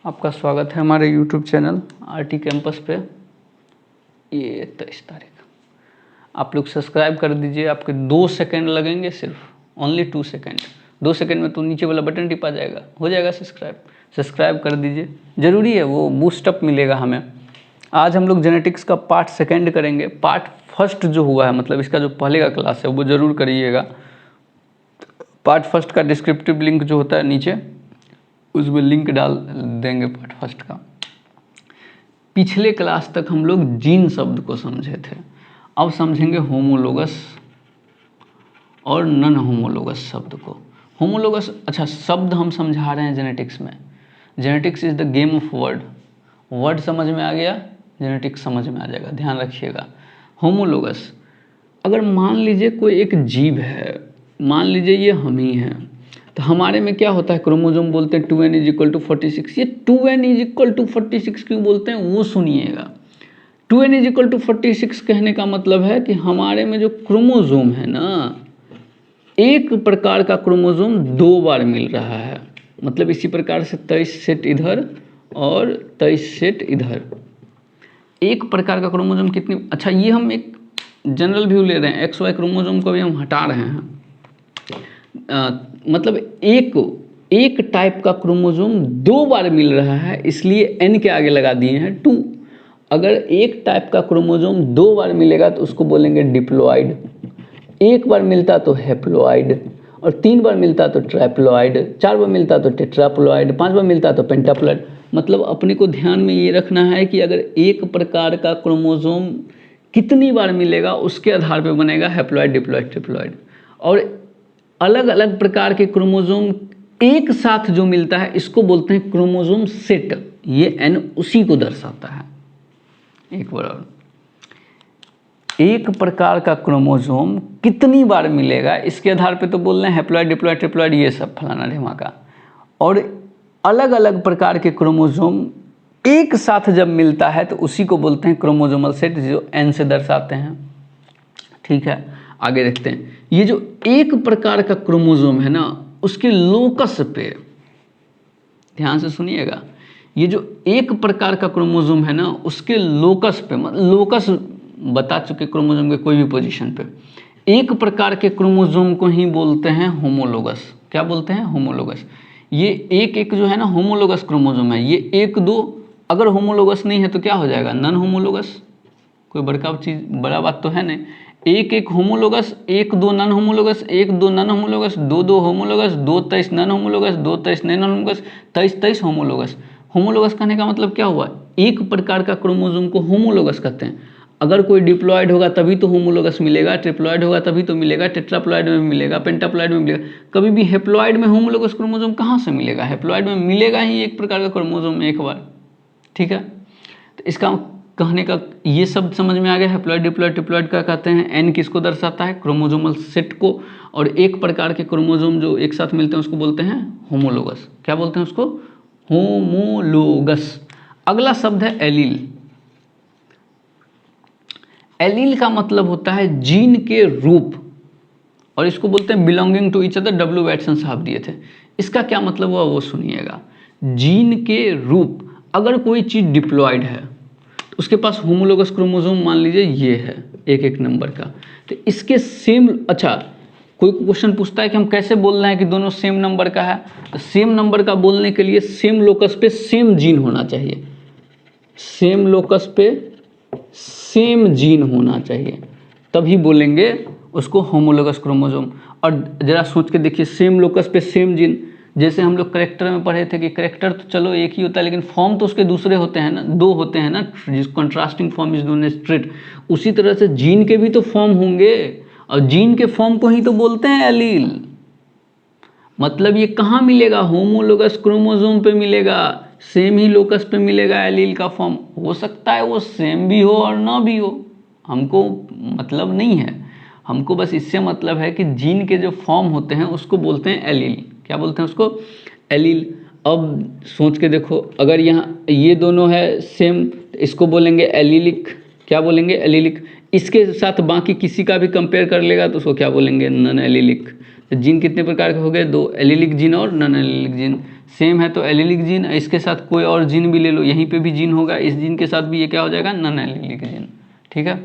आपका स्वागत है हमारे YouTube चैनल आरटी कैंपस पे। ये 23 तारीख आप लोग सब्सक्राइब कर दीजिए। आपके 2 सेकंड लगेंगे, सिर्फ ओनली 2 सेकंड। 2 सेकंड में तो नीचे वाला बटन टिपा जाएगा, हो जाएगा सब्सक्राइब कर दीजिए, ज़रूरी है, वो बूस्टअप मिलेगा हमें। आज हम लोग जेनेटिक्स का पार्ट सेकेंड करेंगे। पार्ट फर्स्ट जो हुआ है, मतलब इसका जो पहले का क्लास है वो ज़रूर करिएगा। पार्ट फर्स्ट का डिस्क्रिप्टिव लिंक जो होता है नीचे, उसमें लिंक डाल देंगे पार्ट फर्स्ट का। पिछले क्लास तक हम लोग जीन शब्द को समझे थे, अब समझेंगे होमोलोगस और नॉन होमोलोगस शब्द को। होमोलोगस अच्छा शब्द हम समझा रहे हैं जेनेटिक्स में। Genetics is the game of word समझ में आ गया, जेनेटिक्स समझ में आ जाएगा, ध्यान रखिएगा। होमोलोगस, अगर मान लीजिए कोई एक जीव है, मान लीजिए ये हम ही हैं, तो हमारे में क्या होता है, क्रोमोसोम बोलते हैं 2n = 46। ये 2n = 46 क्यों बोलते हैं वो सुनिएगा। 2n = 46 कहने का मतलब है कि हमारे में जो क्रोमोसोम है ना, एक प्रकार का क्रोमोसोम 2 बार मिल रहा है। मतलब इसी प्रकार से 23 सेट इधर और 23 सेट इधर। एक प्रकार का क्रोमोसोम कितनी, अच्छा ये हम एक जनरल व्यू ले रहे हैं, XY क्रोमोसोम को भी हम हटा रहे हैं। मतलब एक टाइप का क्रोमोसोम 2 बार मिल रहा है, इसलिए n के आगे लगा दिए हैं 2। अगर एक टाइप का क्रोमोसोम 2 बार मिलेगा तो उसको बोलेंगे डिप्लॉइड। एक बार मिलता तो हैप्लॉइड, और 3 बार मिलता तो ट्रैप्लॉइड, 4 बार मिलता तो टेट्राप्लॉइड, 5 बार मिलता तो पेंटाप्लॉइड। मतलब अपने को ध्यान में ये रखना है कि अगर एक प्रकार का क्रोमोसोम कितनी बार मिलेगा उसके आधार पर बनेगा हैप्लॉइड, डिप्लॉइड, ट्रिप्लॉइड। और अलग अलग प्रकार के क्रोमोसोम एक साथ जो मिलता है इसको बोलते हैं क्रोमोसोम सेट। ये n उसी को दर्शाता है। एक बार और, एक प्रकार का क्रोमोसोम कितनी बार मिलेगा इसके आधार पे तो बोल रहे हैं हैप्लॉइड, डिप्लॉइड, ट्रिप्लॉइड, ये सब फलाना ढिमाका। और अलग अलग प्रकार के क्रोमोसोम एक साथ जब मिलता है तो उसी को बोलते हैं क्रोमोसोमल सेट, जो n से दर्शाते हैं। ठीक है, आगे देखते हैं। ये जो एक प्रकार का क्रोमोसोम है ना, उसके लोकस पे ध्यान से सुनिएगा। ये जो एक प्रकार का क्रोमोसोम है ना, उसके लोकस पे, लोकस बता चुके क्रोमोसोम के कोई भी पोजीशन पे, एक प्रकार के क्रोमोसोम को ही बोलते हैं होमोलोगस। क्या बोलते हैं? होमोलोगस। ये एक जो है ना होमोलोगस क्रोमोसोम है, ये 1-2 अगर होमोलोगस नहीं है तो क्या हो जाएगा? Non homologous. कोई बड़ा बात तो है नहीं। एक homologous, 1-2 non homologous, 1-2 non homologous, 2-2 homologous, 2-23 non homologous, 2-23 non homologous, 23 homologous. Homologous कहने का मतलब क्या हुआ? एक प्रकार का क्रोमोसोम को होमोलोगस कहते हैं। अगर कोई डिप्लॉइड होगा तभी तो होमोलोगस मिलेगा, ट्रिप्लॉइड होगा तभी तो मिलेगा, टेट्राप्लॉइड में मिलेगा, पेंटाप्लॉइड में मिलेगा। कभी भी हैप्लॉइड में होमोलोगस क्रोमोसोम कहाँ से मिलेगा? हैप्लॉइड में मिलेगा ही एक प्रकार का क्रोमोसोम एक बार। ठीक है, तो इसका कहने का ये सब समझ में आ गया। हैप्लॉइड, डिप्लॉइड, ट्रिप्लॉइड का कहते हैं। n किसको दर्शाता है? क्रोमोसोमल सेट को। और एक प्रकार के क्रोमोसोम जो एक साथ मिलते हैं उसको बोलते हैं होमोलोगस। क्या बोलते हैं उसको? होमोलोगस। अगला शब्द है एलील। एलील का मतलब होता है जीन के रूप, और इसको बोलते हैं belonging to each other. W Watson साहब दिए थे। इसका क्या मतलब हुआ वो सुनिएगा। जीन के रूप, अगर कोई चीज़ डिप्लॉइड है उसके पास होमोलोगस क्रोमोसोम मान लीजिए ये है एक नंबर का, तो इसके सेम, अच्छा कोई क्वेश्चन पूछता है कि हम कैसे बोल रहे हैं कि दोनों सेम नंबर का है, तो सेम नंबर का बोलने के लिए सेम लोकस पे सेम जीन होना चाहिए। सेम लोकस पे सेम जीन होना चाहिए, तभी बोलेंगे उसको होमोलोगस क्रोमोसोम। और ज़रा सोच के देखिए, सेम लोकस पे सेम जीन, जैसे हम लोग करेक्टर में पढ़े थे कि करेक्टर तो चलो एक ही होता है लेकिन फॉर्म तो उसके दूसरे होते हैं ना, 2 होते हैं ना, जिस contrasting form is known as trait. उसी तरह से जीन के भी तो फॉर्म होंगे, और जीन के फॉर्म को ही तो बोलते हैं एलील। मतलब ये कहाँ मिलेगा? होमोलोगस क्रोमोसोम पे मिलेगा, सेम ही लोकस पे मिलेगा एलील का फॉर्म। हो सकता है वो सेम भी हो और ना भी हो, हमको मतलब नहीं है। हमको बस इससे मतलब है कि जीन के जो फॉर्म होते हैं उसको बोलते हैं एलील। क्या बोलते हैं उसको? एलील। अब सोच के देखो, अगर यहाँ ये दोनों है सेम, इसको बोलेंगे एलीलिक। क्या बोलेंगे? एलीलिक। इसके साथ बाकी किसी का भी कंपेयर कर लेगा तो उसको क्या बोलेंगे? Non allelic. तो जीन कितने प्रकार के हो गए? 2, एलिलिक जीन और नॉन एलिलिक जीन। सेम है तो एलिलिक जीन, इसके साथ कोई और जीन भी ले लो, यहीं पे भी जीन होगा, इस जीन के साथ भी ये क्या हो जाएगा? Non allylic gene. ठीक है,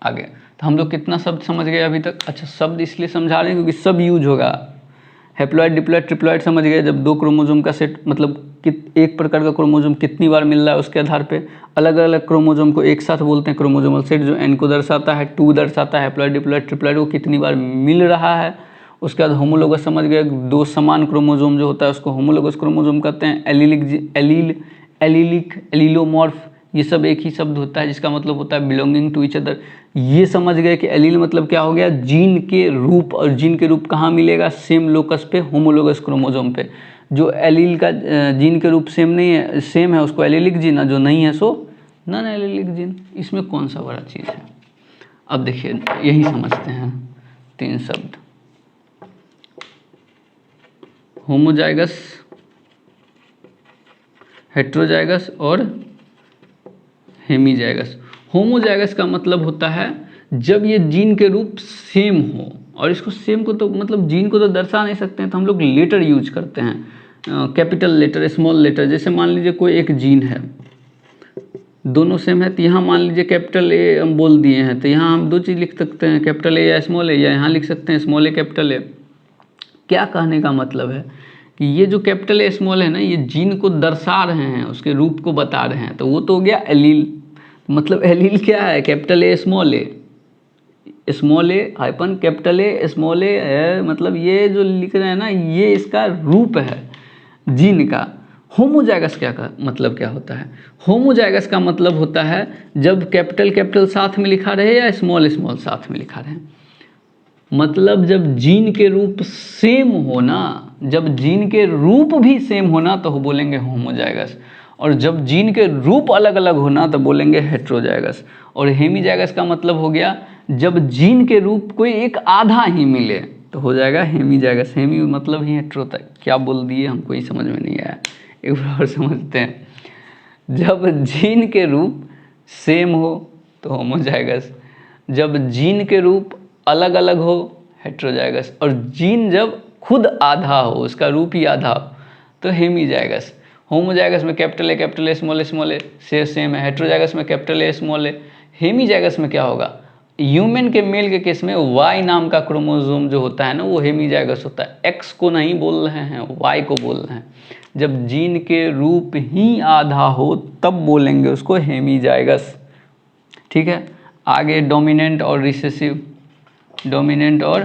आगे तो हम लोग कितना शब्द समझ गए अभी तक? अच्छा, शब्द इसलिए समझा रहे हैं क्योंकि सब यूज होगा। हैप्लॉइड, डिप्लॉइड, ट्रिप्लॉइड समझ गए, जब 2 क्रोमोसोम का सेट मतलब एक प्रकार का क्रोमोसोम कितनी बार मिल रहा है उसके आधार पे अलग अलग क्रोमोसोम को एक साथ बोलते हैं क्रोमोसोमल सेट, जो एन को दर्शाता है, 2 दर्शाता है, हैप्लॉइड, डिप्लॉइड, ट्रिप्लॉइड वो कितनी बार मिल रहा है। उसके बाद होमोलोगस समझ गए, 2 समान क्रोमोसोम जो होता है उसको होमोलोगस क्रोमोसोम कहते हैं। एलिलिक, एलिलोमॉर्फ, ये सब एक ही शब्द होता है जिसका मतलब होता है बिलोंगिंग टू ईच अदर। ये समझ गए कि एलील मतलब क्या हो गया? जीन के रूप, और जीन के रूप कहाँ मिलेगा? सेम लोकस पे, होमोलोगस क्रोमोसोम पे। जो एलील का जीन के रूप सेम नहीं है, सेम है, उसको एलिलिक जीन, जो नहीं है सो नॉन एलिलिक जीन। इसमें कौन सा बड़ा चीज़ है? अब देखिए यही समझते हैं 3 शब्द, होमोजाइगस, हेट्रोजाइगस और हेमीजाइगस। होमोजाइगस का मतलब होता है जब ये जीन के रूप सेम हो, और इसको सेम को तो मतलब जीन को तो दर्शा नहीं सकते हैं, तो हम लोग लेटर यूज करते हैं, कैपिटल लेटर, स्मॉल लेटर। जैसे मान लीजिए कोई एक जीन है, दोनों सेम है, तो यहाँ मान लीजिए कैपिटल ए हम बोल दिए हैं, तो यहाँ हम 2 चीज़ लिख सकते हैं, कैपिटल ए या स्मॉल ए, या यहाँ लिख सकते हैं स्मॉल ए कैपिटल ए। क्या कहने का मतलब है कि ये जो कैपिटल ए स्मॉल है ना, ये जीन को दर्शा रहे हैं, उसके रूप को बता रहे हैं, तो वो तो हो गया एलील। मतलब एलील क्या है? Capital A small A, small A hyphen capital A small A है, मतलब ये जो लिख रहे हैं ना, ये इसका रूप है जीन का। होमोजाइगस क्या का मतलब क्या होता है? होमोजाइगस का मतलब होता है जब कैपिटल कैपिटल साथ में लिखा रहे या स्मॉल स्मॉल साथ में लिखा रहे, मतलब जब जीन के रूप सेम होना, जब जीन के रूप भी सेम होना तो बोलेंगे होमोजाइगस, और जब जीन के रूप अलग अलग होना तो बोलेंगे हेट्रोजाइगस। और हेमीजाइगस का मतलब हो गया जब जीन के रूप कोई एक आधा ही मिले तो हो जाएगा हेमीजाइगस। हेमी मतलब ही हेट्रो तक, क्या बोल दिए हमको ही समझ में नहीं आया, एक बार और समझते हैं। जब जीन के रूप सेम हो तो होमोजाइगस, जब जीन के रूप अलग अलग हो हेट्रोजाइगस, और जीन जब खुद आधा हो, उसका रूप ही आधा हो, तो हेमीजाइगस। होमोजाइगस में कैपिटल ए स्मॉल ए से सेम है, हेट्रोजाइगस में capital A small A. Hemizygous में क्या होगा? ह्यूमन के मेल के केस में वाई नाम का क्रोमोसोम जो होता है ना, वो हेमीजाइगस होता है। एक्स को नहीं बोल रहे हैं, वाई को बोल रहे हैं। जब जीन के रूप ही आधा हो तब बोलेंगे उसको हेमीजाइगस। ठीक है, आगे डोमिनेंट और रिसेसिव। डोमिनेंट और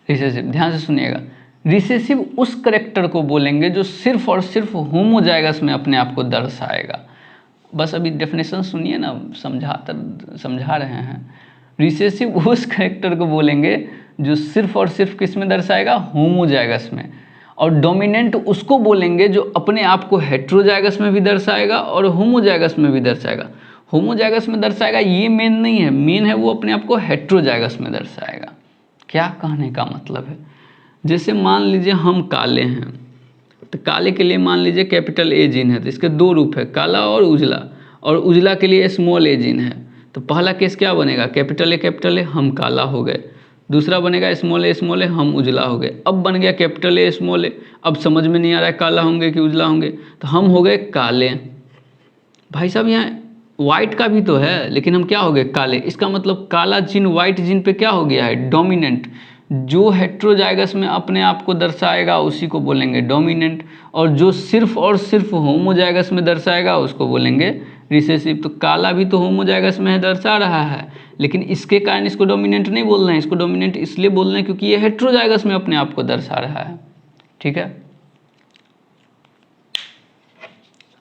रिसेसिव, ध्यान से सुनिएगा। रिसेसिव उस करेक्टर को बोलेंगे जो सिर्फ और सिर्फ होमोजाइगस में अपने आप को दर्शाएगा। बस अभी डेफिनेशन सुनिए ना, समझा रहे हैं। रिसेसिव उस करेक्टर को बोलेंगे जो सिर्फ और सिर्फ किस में दर्शाएगा? होमोजाइगस में। और डोमिनेंट उसको बोलेंगे जो अपने आप को हेट्रोजाइगस में भी दर्शाएगा और होमोजाइगस में भी दर्शाएगा। होमोजाइगस में दर्शाएगा ये मेन नहीं है, मेन है वो अपने आप को हेट्रोजाइगस में दर्शाएगा। क्या कहने का मतलब है? जैसे मान लीजिए हम काले हैं, तो काले के लिए मान लीजिए कैपिटल ए जीन है, तो इसके 2 रूप है, काला और उजला, और उजला के लिए स्मॉल ए जीन है। तो पहला केस क्या बनेगा? कैपिटल ए हम काला हो गए। दूसरा बनेगा स्मॉल ए हम उजला हो गए। अब बन गया कैपिटल ए स्मॉल ए, अब समझ में नहीं आ रहा है काला होंगे कि उजला होंगे, तो हम हो गए काले। भाई साहब यहाँ वाइट का भी तो है, लेकिन हम क्या हो गए? काले। इसका मतलब काला जीन वाइट जीन पे क्या हो गया है? डोमिनेंट। जो हेट्रोजाइगस में अपने आप को दर्शाएगा उसी को बोलेंगे डोमिनेंट, और जो सिर्फ और सिर्फ होमोजाइगस में दर्शाएगा उसको बोलेंगे रिसेसिव। तो काला भी तो होमोजाइगस में दर्शा रहा है, लेकिन इसके कारण इसको डोमिनेंट नहीं बोल रहे हैं, इसको डोमिनेंट इसलिए बोल रहे हैं क्योंकि ये हेट्रोजाइगस में अपने आप को दर्शा रहा है। ठीक है,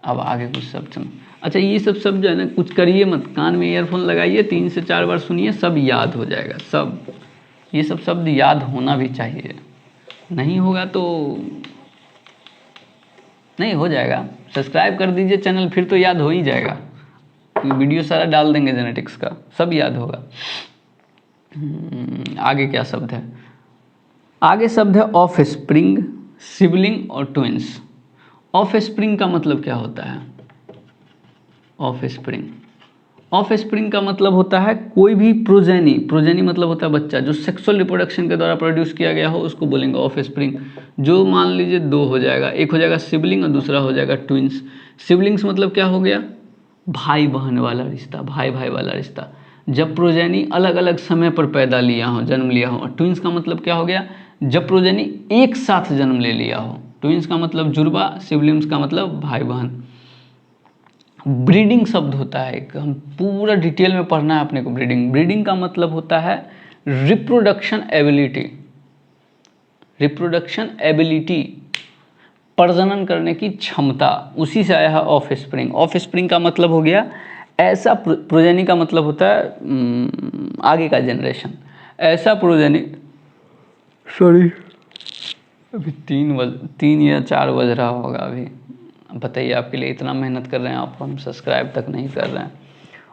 अब आगे कुछ शब्द। अच्छा, ये सब शब्द जो है ना, कुछ करिए मत, कान में ईयरफोन लगाइए, 3 से 4 बार सुनिए, सब याद हो जाएगा। सब ये सब शब्द याद होना भी चाहिए, नहीं होगा तो नहीं हो जाएगा। सब्सक्राइब कर दीजिए चैनल, फिर तो याद हो ही जाएगा। वीडियो सारा डाल देंगे जेनेटिक्स का, सब याद होगा। आगे क्या शब्द है? आगे शब्द है ऑफ स्प्रिंग, सिबलिंग और ट्विंस। ऑफ स्प्रिंग का मतलब क्या होता है? ऑफ स्प्रिंग, ऑफ स्प्रिंग का मतलब होता है कोई भी प्रोजेनी, प्रोजेनी मतलब होता है बच्चा, जो सेक्सुअल रिप्रोडक्शन के द्वारा प्रोड्यूस किया गया हो उसको बोलेंगे ऑफ स्प्रिंग। जो मान लीजिए दो हो जाएगा, एक हो जाएगा सिबलिंग और दूसरा हो जाएगा ट्विंस। सिबलिंग्स मतलब क्या हो गया, भाई बहन वाला रिश्ता, भाई भाई वाला रिश्ता, जब प्रोजेनी अलग अलग समय पर पैदा लिया हो, जन्म लिया हो। और ट्विंस का मतलब क्या हो गया, जब प्रोजेनी एक साथ जन्म ले लिया हो। ट्विंस का मतलब जुड़वा, सिबलिंग्स का मतलब भाई बहन। ब्रीडिंग शब्द होता है एक, हम पूरा डिटेल में पढ़ना है अपने को। ब्रीडिंग, ब्रीडिंग का मतलब होता है रिप्रोडक्शन एबिलिटी, रिप्रोडक्शन एबिलिटी, प्रजनन करने की क्षमता, उसी से आया है ऑफ स्प्रिंग। ऑफ स्प्रिंग का मतलब हो गया ऐसा प्रोजेनी, का मतलब होता है आगे का जनरेशन, ऐसा प्रोजेनी। सॉरी अभी 3 या 4 बज रहा होगा अभी, बताइए, आपके लिए इतना मेहनत कर रहे हैं आप, हम सब्सक्राइब तक नहीं कर रहे हैं।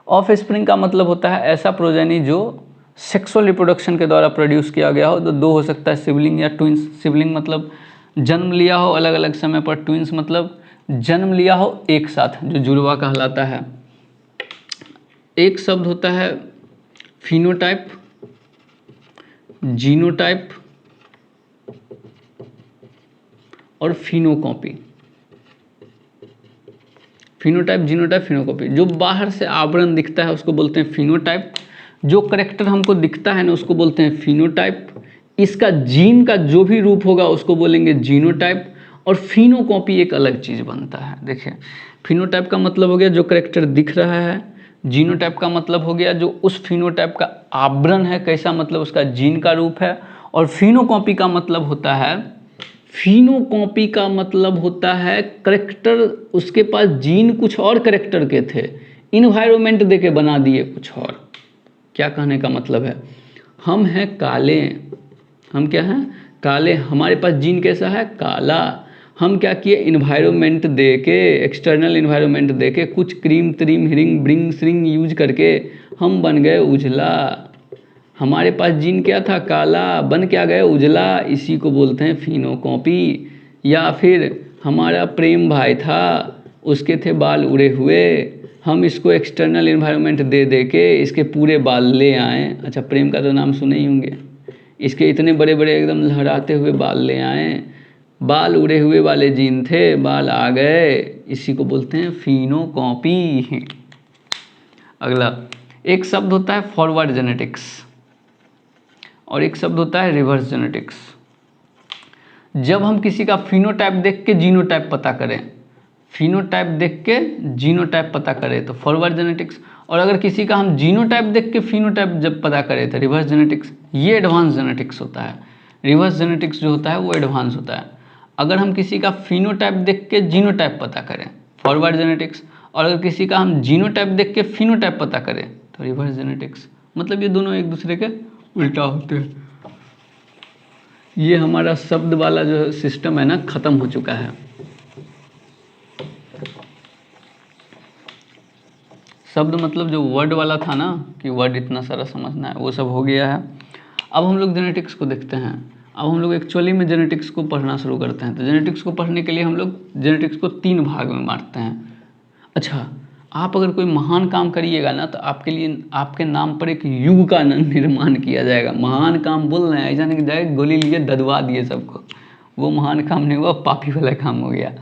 ऑफ स्प्रिंग का मतलब होता है ऐसा प्रोजेनी जो सेक्सुअल रिप्रोडक्शन के द्वारा प्रोड्यूस किया गया हो। तो दो हो सकता है, सिबलिंग या ट्विंस। सिबलिंग मतलब जन्म लिया हो अलग अलग समय पर, ट्विंस मतलब जन्म लिया हो एक साथ, जो जुड़वा कहलाता है। एक शब्द होता है फिनोटाइप, जीनोटाइप और फिनोकॉपी। Phenotype, genotype, phenocopy. जो बाहर से आवरण दिखता है उसको बोलते हैं फिनोटाइप, जो करैक्टर हमको दिखता है ना उसको बोलते हैं फिनोटाइप। इसका जीन का जो भी रूप होगा उसको बोलेंगे जीनोटाइप। और फिनोकॉपी एक अलग चीज़ बनता है। देखिए, फिनोटाइप का मतलब हो गया जो करैक्टर दिख रहा है, जीनोटाइप का मतलब हो गया जो उस फिनोटाइप का आवरण है, कैसा मतलब उसका जीन का रूप है। और फिनोकॉपी का मतलब होता है, फिनोकॉपी का मतलब होता है करैक्टर, उसके पास जीन कुछ और करैक्टर के थे, इन्वायरमेंट दे के बना दिए कुछ और। क्या कहने का मतलब है, हम हैं काले, हम क्या हैं काले, हमारे पास जीन कैसा है काला। हम क्या किए, इन्वायरमेंट दे के, एक्सटर्नल इन्वायरमेंट दे के, कुछ क्रीम त्रीम हिरिंग ब्रिंग श्रिंग यूज करके हम बन गए उजला। हमारे पास जीन क्या था काला, बन क्या गए उजला, इसी को बोलते हैं फिनोकॉपी। या फिर हमारा प्रेम भाई था, उसके थे बाल उड़े हुए, हम इसको एक्सटर्नल इन्वायरमेंट दे दे के इसके पूरे बाल ले आए। अच्छा, प्रेम का तो नाम सुने ही होंगे, इसके इतने बड़े बड़े एकदम लहराते हुए बाल ले आए, बाल उड़े हुए वाले जीन थे, बाल आ गए, इसी को बोलते हैं फिनोकॉपी। अगला एक शब्द होता है फॉरवर्ड जेनेटिक्स और एक शब्द होता है रिवर्स जेनेटिक्स। जब हम किसी का फिनोटाइप देख के जीनोटाइप पता करें, फिनोटाइप देख के जीनोटाइप पता करें तो फॉरवर्ड जेनेटिक्स, और अगर किसी का हम जीनोटाइप देख के फिनोटाइप जब पता करें तो रिवर्स जेनेटिक्स। ये एडवांस जेनेटिक्स होता है। रिवर्स जेनेटिक्स जो होता है वो एडवांस होता है। अगर हम किसी का फिनोटाइप देख के जीनोटाइप पता करें, फॉरवर्ड जेनेटिक्स, और अगर किसी का हम जीनोटाइप देख के फिनोटाइप पता करें तो रिवर्स जेनेटिक्स। मतलब ये दोनों एक दूसरे के उल्टा होते हैं। ये हमारा शब्द वाला जो सिस्टम है ना, खत्म हो चुका है। शब्द मतलब जो वर्ड वाला था ना, कि वर्ड इतना सारा समझना है, वो सब हो गया है। अब हम लोग जेनेटिक्स को देखते हैं। अब हम लोग एक्चुअली में जेनेटिक्स को पढ़ना शुरू करते हैं। तो जेनेटिक्स को पढ़ने के लिए हम लोग जेनेटिक्स को 3 भाग में बांटते हैं। अच्छा, आप अगर कोई महान काम करिएगा ना तो आपके लिए, आपके नाम पर एक युग का निर्माण किया जाएगा। महान काम बोल रहे हैं, ऐसा नहीं कि जाए गोली लिए ददवा दिए सबको, वो महान काम नहीं हुआ, पापी वाला काम हो गया।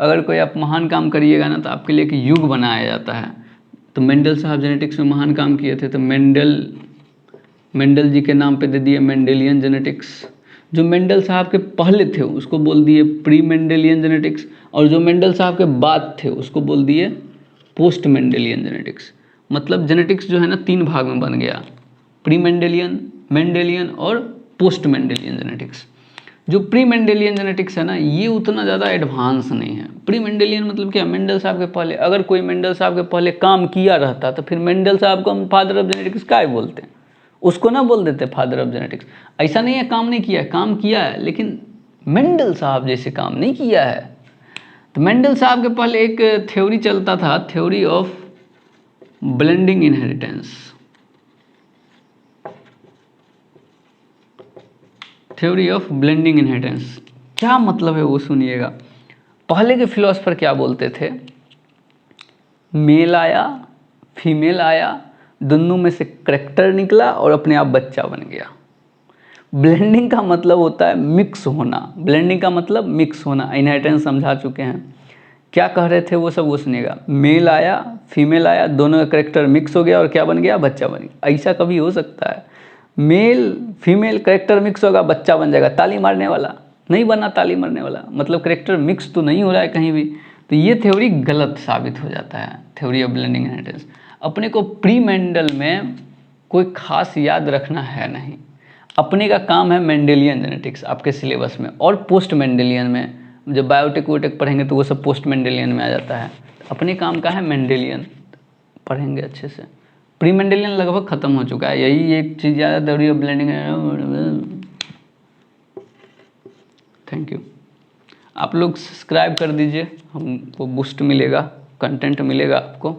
अगर कोई आप महान काम करिएगा ना तो आपके लिए एक युग बनाया जाता है। तो मेंडल साहब जेनेटिक्स में महान काम किए थे, तो मेंडल जी के नाम पे दे दिए मेंडेलियन जेनेटिक्स। जो मेंडल साहब के पहले थे उसको बोल दिए प्री मेंडेलियन जेनेटिक्स, और जो मेंडल साहब के बाद थे उसको बोल दिए पोस्ट मेंडेलियन जेनेटिक्स। मतलब जेनेटिक्स जो है ना 3 भाग में बन गया, प्री मेंडेलियन, मेंडेलियन और पोस्ट मेंडेलियन जेनेटिक्स। जो प्री मेंडेलियन जेनेटिक्स है ना, ये उतना ज़्यादा एडवांस नहीं है। प्री मेंडेलियन मतलब क्या, मेंडल साहब के पहले, अगर कोई मेंडल साहब के पहले काम किया रहता तो फिर मेंडल साहब को हम फादर ऑफ जेनेटिक्स क्या बोलते हैं, उसको ना बोल देते फादर ऑफ जेनेटिक्स। ऐसा नहीं है काम नहीं किया है, काम किया है, लेकिन मेंडल साहब जैसे काम नहीं किया है। तो मेंडल साहब के पहले एक थ्योरी चलता था, theory of blending inheritance. Theory of blending inheritance क्या मतलब है वो सुनिएगा। पहले के फिलोसफर क्या बोलते थे, मेल आया फीमेल आया, दोनों में से करैक्टर निकला और अपने आप बच्चा बन गया। ब्लेंडिंग का मतलब होता है मिक्स होना, ब्लेंडिंग का मतलब मिक्स होना। इनहेरिटेंस समझा चुके हैं, क्या कह रहे थे वो सब वो सुनिएगा। मेल आया, फीमेल आया, दोनों का करैक्टर मिक्स हो गया और क्या बन गया, बच्चा बन गया। ऐसा कभी हो सकता है? मेल फीमेल करैक्टर मिक्स होगा, बच्चा बन जाएगा। ताली मारने वाला नहीं बना, ताली मारने वाला मतलब करैक्टर मिक्स तो नहीं हो रहा है कहीं भी। तो ये थ्योरी गलत साबित हो जाता है, थ्योरी ऑफ ब्लेंडिंग इनहेरिटेंस। अपने को प्री मेंडल में कोई खास याद रखना है नहीं, अपने का काम है मेंडेलियन जेनेटिक्स आपके सिलेबस में, और पोस्ट मेंडेलियन में जब बायोटेक वोटेक पढ़ेंगे तो वो सब पोस्ट मेंडेलियन में आ जाता है। अपने काम का है मेंडेलियन पढ़ेंगे अच्छे से। प्री मेंडेलियन लगभग खत्म हो चुका है, यही एक चीज़ ज़्यादा theory of blending. Thank you. आप लोग सब्सक्राइब कर दीजिए, हमको बूस्ट मिलेगा, कंटेंट मिलेगा आपको।